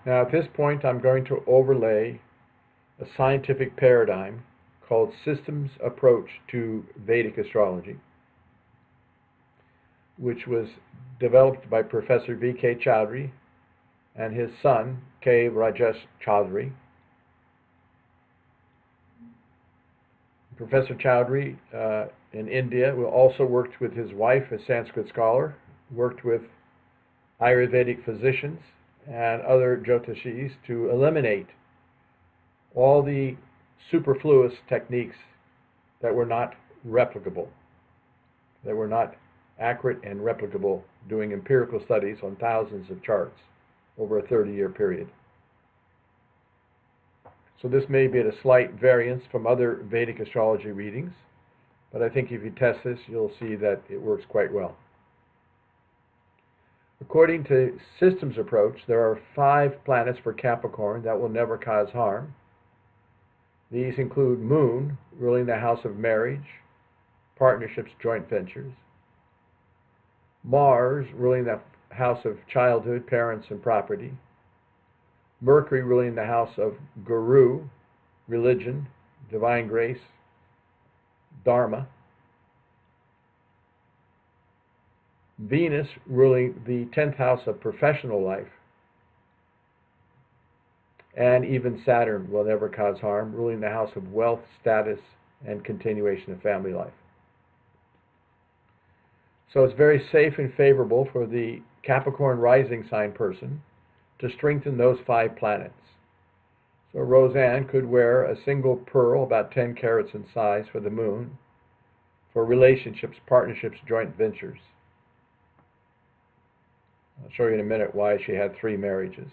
Now at this point I'm going to overlay a scientific paradigm called systems approach to Vedic astrology, which was developed by Professor V.K. Chaudhry and his son, K. Rajesh Chaudhry. Professor Chaudhry in India also worked with his wife, a Sanskrit scholar, worked with Ayurvedic physicians and other Jyotishis to eliminate all the superfluous techniques that were not replicable, that were not accurate and replicable, doing empirical studies on thousands of charts over a 30-year period. So this may be at a slight variance from other Vedic astrology readings, but I think if you test this, you'll see that it works quite well. According to systems approach, there are 5 planets for Capricorn that will never cause harm. These include Moon, ruling the house of marriage, partnerships, joint ventures. Mars, ruling the house of childhood, parents, and property. Mercury, ruling the house of Guru, religion, divine grace, Dharma. Venus, ruling the 10th house of professional life. And even Saturn will never cause harm, ruling the house of wealth, status, and continuation of family life. So it's very safe and favorable for the Capricorn rising sign person to strengthen those 5 planets. So Roseanne could wear a single pearl, about 10 carats in size, for the moon, for relationships, partnerships, joint ventures. I'll show you in a minute why she had 3 marriages.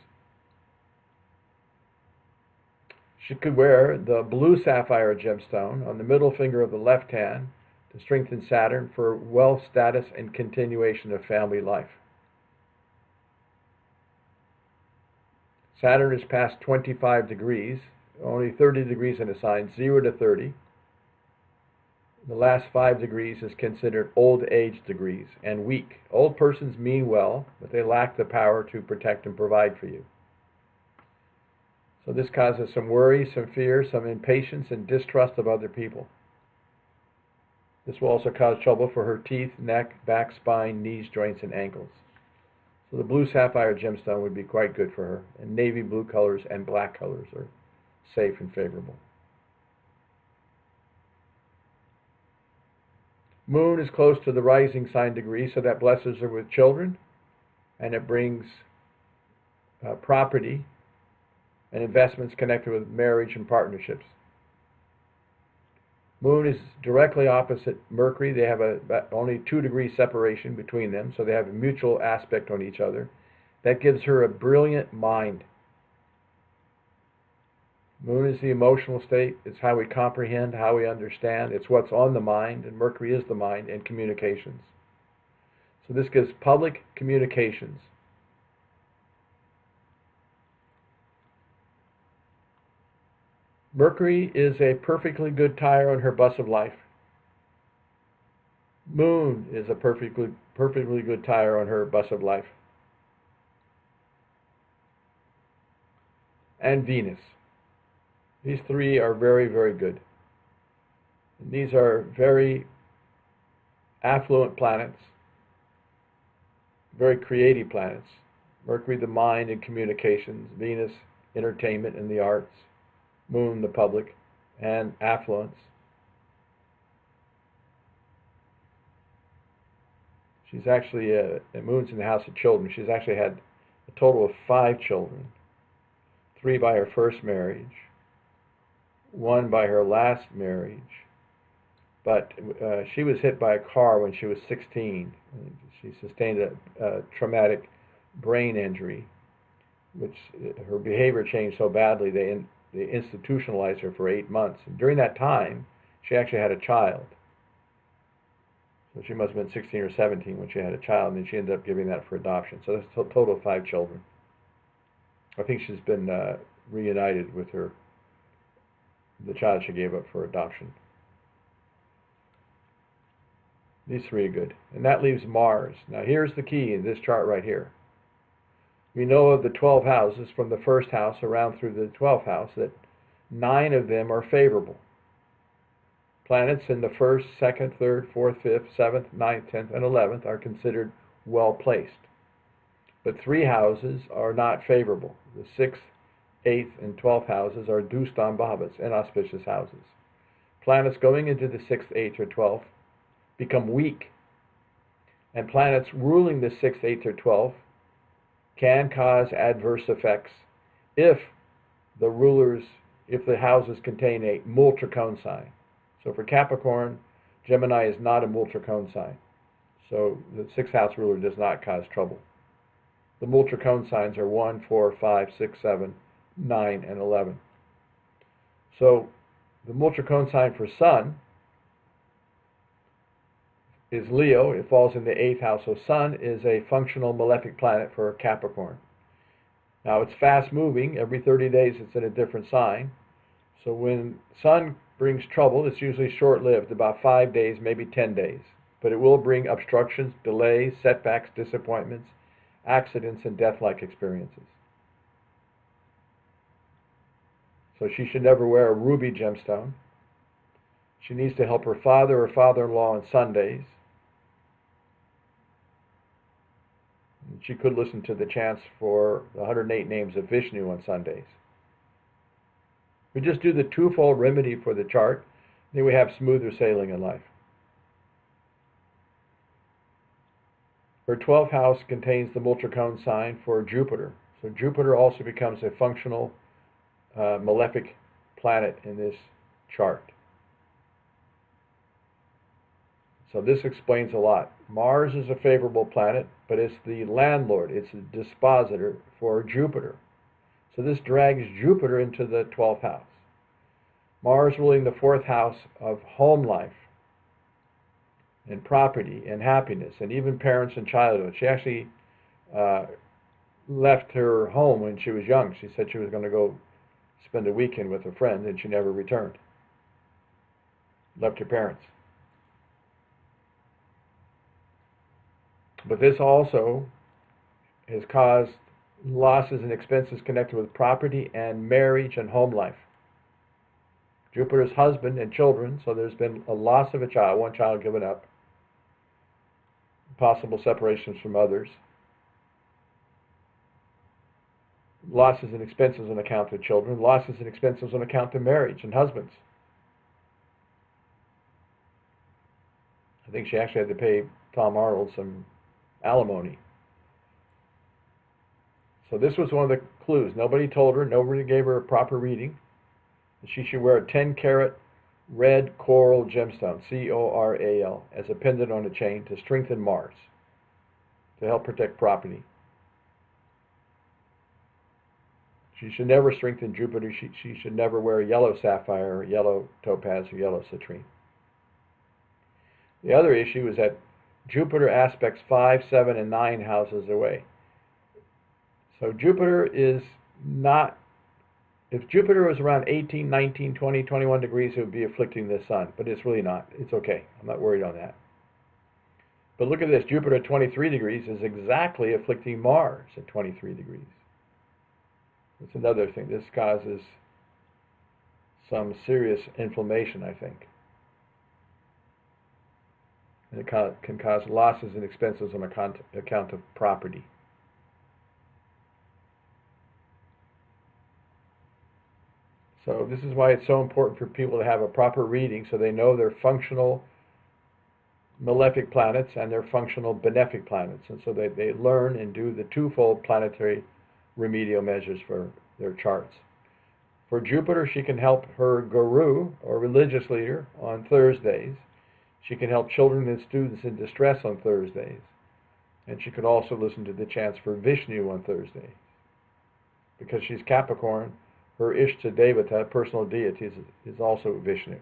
She could wear the blue sapphire gemstone on the middle finger of the left hand to strengthen Saturn for wealth, status, and continuation of family life. Saturn is past 25 degrees, only 30 degrees in a sign, 0 to 30. The last 5 degrees is considered old age degrees and weak. Old persons mean well, but they lack the power to protect and provide for you. So this causes some worry, some fear, some impatience, and distrust of other people. This will also cause trouble for her teeth, neck, back, spine, knees, joints, and ankles. So the blue sapphire gemstone would be quite good for her. And navy blue colors and black colors are safe and favorable. Moon is close to the rising sign degree, so that blesses her with children, and it brings property and investments connected with marriage and partnerships. Moon is directly opposite Mercury. They have only 2 degrees separation between them, so they have a mutual aspect on each other. That gives her a brilliant mind. Moon is the emotional state. It's how we comprehend, how we understand. It's what's on the mind, and Mercury is the mind and communications. So this gives public communications. Mercury is a perfectly good tire on her bus of life. Moon is a perfectly good tire on her bus of life. And Venus. These 3 are very, very good. And these are very affluent planets, very creative planets. Mercury, the mind and communications. Venus, entertainment and the arts. Moon, the public, and affluence. She's actually, Moon's in the house of children. She's actually had a total of 5 children. 3 by her first marriage, 1 by her last marriage. But she was hit by a car when she was 16. She sustained a traumatic brain injury, which her behavior changed so badly they institutionalized her for 8 months. And during that time, she actually had a child. So she must have been 16 or 17 when she had a child, and then she ended up giving that for adoption. So that's a total of 5 children. I think she's been reunited with the child she gave up for adoption. These 3 are good. And that leaves Mars. Now here's the key in this chart right here. We know of the 12 houses from the first house around through the 12th house that 9 of them are favorable. Planets in the 1st, 2nd, 3rd, 4th, 5th, 7th, 9th, 10th, and 11th are considered well placed. But 3 houses are not favorable. The 6th, 8th, and 12th houses are Dustan Bhavas, inauspicious houses. Planets going into the 6th, 8th, or 12th become weak. And planets ruling the 6th, 8th, or 12th can cause adverse effects if the houses contain a multricone sign. So for Capricorn, Gemini is not a multricone sign. So the 6th house ruler does not cause trouble. The multricone signs are 1, 4, 5, 6, 7, 9, and 11. So the multricone sign for Sun is Leo. It falls in the 8th house. So Sun is a functional malefic planet for Capricorn. Now it's fast moving. Every 30 days it's in a different sign. So when Sun brings trouble, it's usually short-lived, about 5 days, maybe 10 days. But it will bring obstructions, delays, setbacks, disappointments, accidents, and death-like experiences. So she should never wear a ruby gemstone. She needs to help her father or father-in-law on Sundays. And she could listen to the chants for the 108 names of Vishnu on Sundays. We just do the twofold remedy for the chart, then we have smoother sailing in life. Her 12th house contains the multricone sign for Jupiter. So Jupiter also becomes a functional malefic planet in this chart. So this explains a lot. Mars is a favorable planet, but it's the landlord, it's the dispositor for Jupiter. So this drags Jupiter into the 12th house. Mars ruling the 4th house of home life and property and happiness and even parents and childhood. She actually left her home when she was young. She said she was going to go spend a weekend with a friend, and she never returned. Left her parents. But this also has caused losses and expenses connected with property and marriage and home life. Jupiter's husband and children, so there's been a loss of a child, one child given up, possible separations from others, losses and expenses on account of children, losses and expenses on account of marriage and husbands. I think she actually had to pay Tom Arnold some alimony. So this was one of the clues. Nobody told her, nobody gave her a proper reading. She should wear a 10-carat red coral gemstone, C-O-R-A-L, as a pendant on a chain to strengthen Mars, to help protect property. She should never strengthen Jupiter. She should never wear a yellow sapphire, or yellow topaz, or yellow citrine. The other issue is that Jupiter aspects 5, 7, and 9 houses away. So Jupiter is not, if Jupiter was around 18, 19, 20, 21 degrees, it would be afflicting the sun, but it's really not. It's okay. I'm not worried on that. But look at this. Jupiter at 23 degrees is exactly afflicting Mars at 23 degrees. That's another thing. This causes some serious inflammation, I think. And it can cause losses and expenses on account of property. So this is why it's so important for people to have a proper reading so they know their functional malefic planets and their functional benefic planets. And so they learn and do the twofold planetary remedial measures for their charts. For Jupiter, she can help her guru or religious leader on Thursdays. She can help children and students in distress on Thursdays. And she could also listen to the chants for Vishnu on Thursdays. Because she's Capricorn, her Ishta Devata, personal deity, is also Vishnu.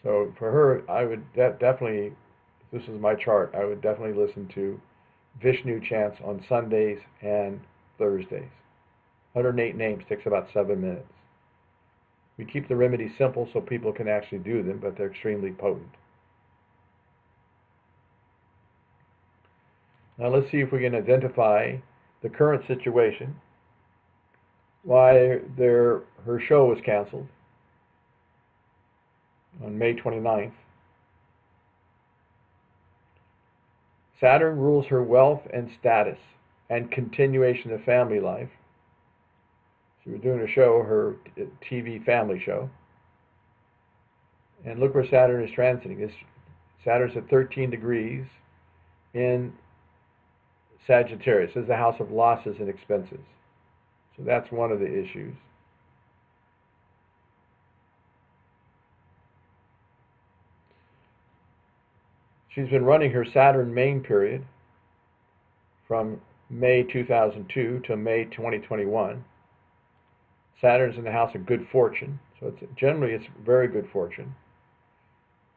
So for her, I would definitely, if this is my chart, I would definitely listen to Vishnu chants on Sundays and Thursdays. 108 names takes about 7 minutes. We keep the remedies simple so people can actually do them, but they're extremely potent. Now let's see if we can identify the current situation, why her show was canceled on May 29th. Saturn rules her wealth and status and continuation of family life. She was doing a show, her TV family show. And look where Saturn is transiting. Saturn's at 13 degrees in Sagittarius. This is the house of losses and expenses. So that's one of the issues. She's been running her Saturn main period from May 2002 to May 2021. Saturn's in the house of good fortune, so generally it's very good fortune.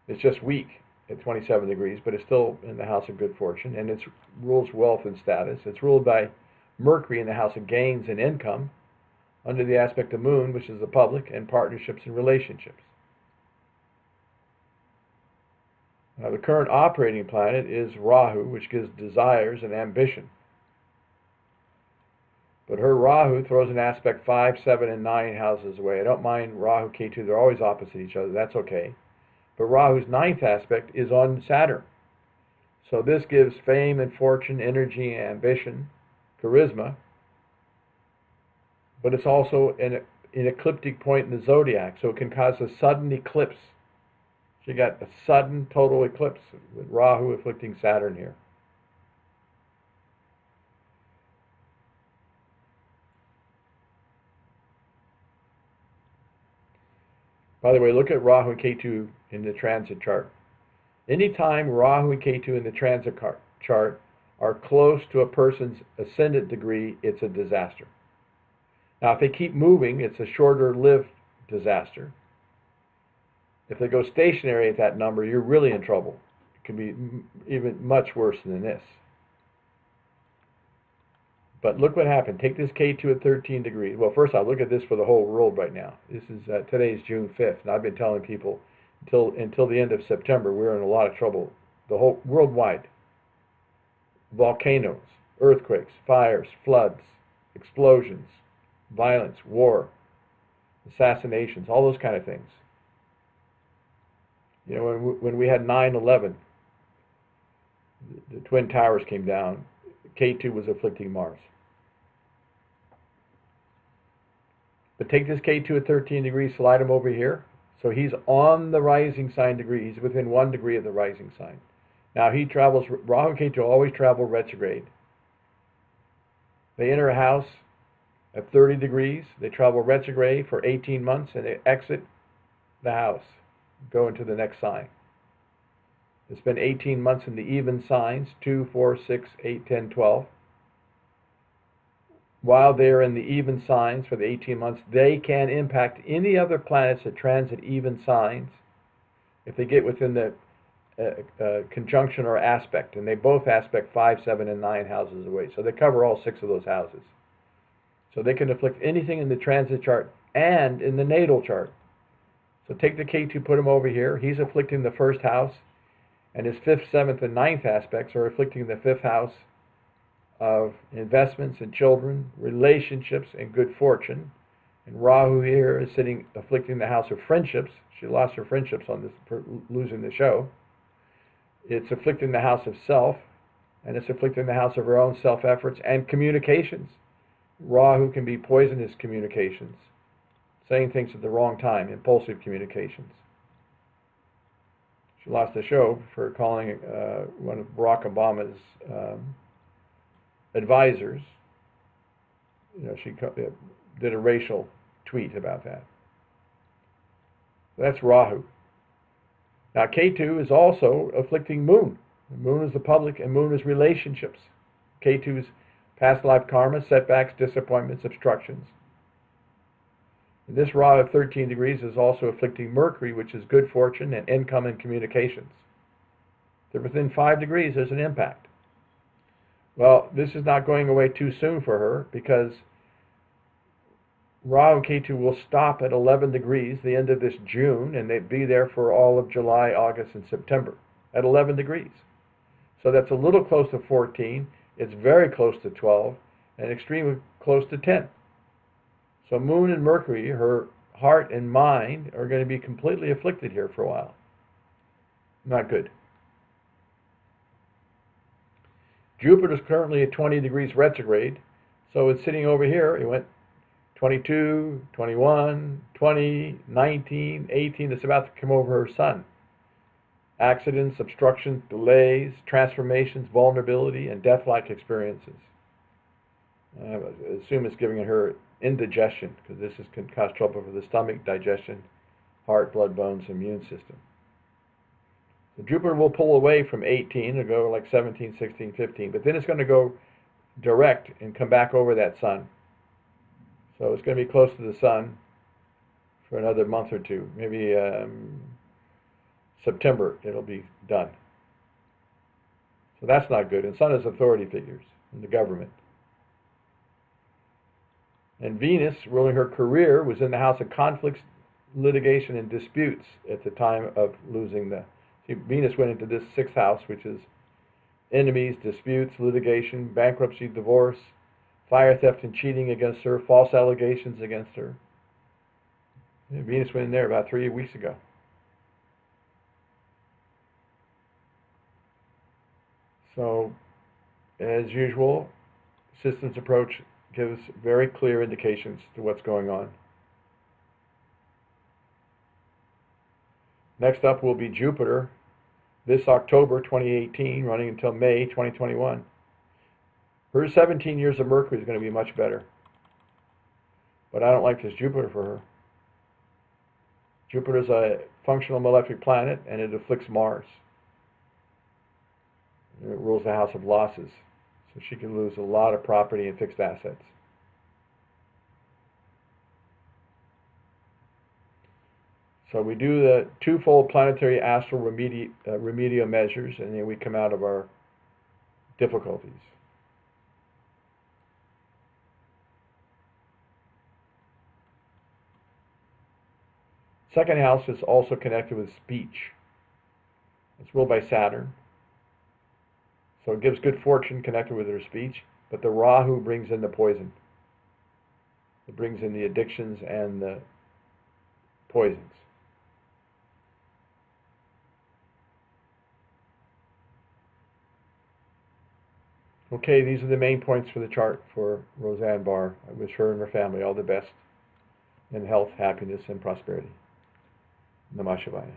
It's just weak at 27 degrees, but it's still in the house of good fortune, and it rules wealth and status. It's ruled by Mercury in the house of gains and income, under the aspect of Moon, which is the public, and partnerships and relationships. Now, the current operating planet is Rahu, which gives desires and ambition. But her Rahu throws an aspect 5, 7, and 9 houses away. I don't mind Rahu, Ketu. They're always opposite each other. That's okay. But Rahu's 9th aspect is on Saturn. So this gives fame and fortune, energy, ambition, charisma. But it's also an ecliptic point in the zodiac, so it can cause a sudden eclipse. So you got a sudden total eclipse with Rahu afflicting Saturn here. By the way, look at Rahu and Ketu in the transit chart. Anytime Rahu and Ketu in the transit chart are close to a person's ascendant degree, it's a disaster. Now, if they keep moving, it's a shorter-lived disaster. If they go stationary at that number, you're really in trouble. It can be even much worse than this. But look what happened. Take this K2 at 13 degrees. Well, first off, look at this for the whole world right now. This is today's June 5th, and I've been telling people until the end of September, we're in a lot of trouble. The whole worldwide. Volcanoes, earthquakes, fires, floods, explosions, violence, war, assassinations, all those kind of things. You know, when we had 9/11, the Twin Towers came down, K2 was afflicting Mars. But take this K2 at 13 degrees, slide him over here. So he's on the rising sign degree. He's within 1 degree of the rising sign. Now he travels, Rahu and Ketu always travel retrograde. They enter a house at 30 degrees. They travel retrograde for 18 months and they exit the house, go into the next sign. They spend 18 months in the even signs, 2, 4, 6, 8, 10, 12. While they're in the even signs for the 18 months, they can impact any other planets that transit even signs if they get within the conjunction or aspect. And they both aspect 5, 7, and 9 houses away. So they cover all 6 of those houses. So they can afflict anything in the transit chart and in the natal chart. So take the K2, put him over here. He's afflicting the 1st house. And his 5th, 7th, and 9th aspects are afflicting the 5th house of investments and children, relationships, and good fortune. And Rahu here is afflicting the house of friendships. She lost her friendships on this for losing the show. It's afflicting the house of self, and it's afflicting the house of her own self-efforts and communications. Rahu can be poisonous communications, saying things at the wrong time, impulsive communications. She lost the show for calling one of Barack Obama's advisors. You know, she did a racial tweet about that. That's Rahu. Now Ketu is also afflicting Moon. Moon is the public and Moon is relationships. Ketu's past life karma, setbacks, disappointments, obstructions. And this Rahu of 13 degrees is also afflicting Mercury, which is good fortune and income and communications. They're within 5 degrees, there's an impact. Well, this is not going away too soon for her because Rahu and Ketu will stop at 11 degrees the end of this June, and they'd be there for all of July, August, and September at 11 degrees. So that's a little close to 14. It's very close to 12. and extremely close to 10. So Moon and Mercury, her heart and mind, are going to be completely afflicted here for a while. Not good. Jupiter's currently at 20 degrees retrograde, so it's sitting over here. It went 22, 21, 20, 19, 18. It's about to come over her sun. Accidents, obstructions, delays, transformations, vulnerability, and death-like experiences. I assume it's giving her indigestion, because this can cause trouble for the stomach, digestion, heart, blood, bones, immune system. So Jupiter will pull away from 18 and go like 17, 16, 15, but then it's going to go direct and come back over that sun. So it's going to be close to the sun for another month or two. Maybe September it'll be done. So that's not good. And sun is authority figures in the government. And Venus, ruling her career, was in the house of conflicts, litigation, and disputes at the time of losing the... See, Venus went into this 6th house, which is enemies, disputes, litigation, bankruptcy, divorce, fire, theft, and cheating against her, false allegations against her. And Venus went in there about 3 weeks ago. So, as usual, systems approach gives very clear indications to what's going on. Next up will be Jupiter, this October 2018, running until May 2021. Her 17 years of Mercury is going to be much better. But I don't like this Jupiter for her. Jupiter is a functional malefic planet, and it afflicts Mars. And it rules the house of losses. So she can lose a lot of property and fixed assets. So we do the twofold planetary astral remedial measures, and then we come out of our difficulties. Second house is also connected with speech. It's ruled by Saturn. So it gives good fortune connected with her speech, but the Rahu brings in the poison. It brings in the addictions and the poisons. Okay, these are the main points for the chart for Roseanne Barr. I wish her and her family all the best in health, happiness, and prosperity. Namah Shivaya.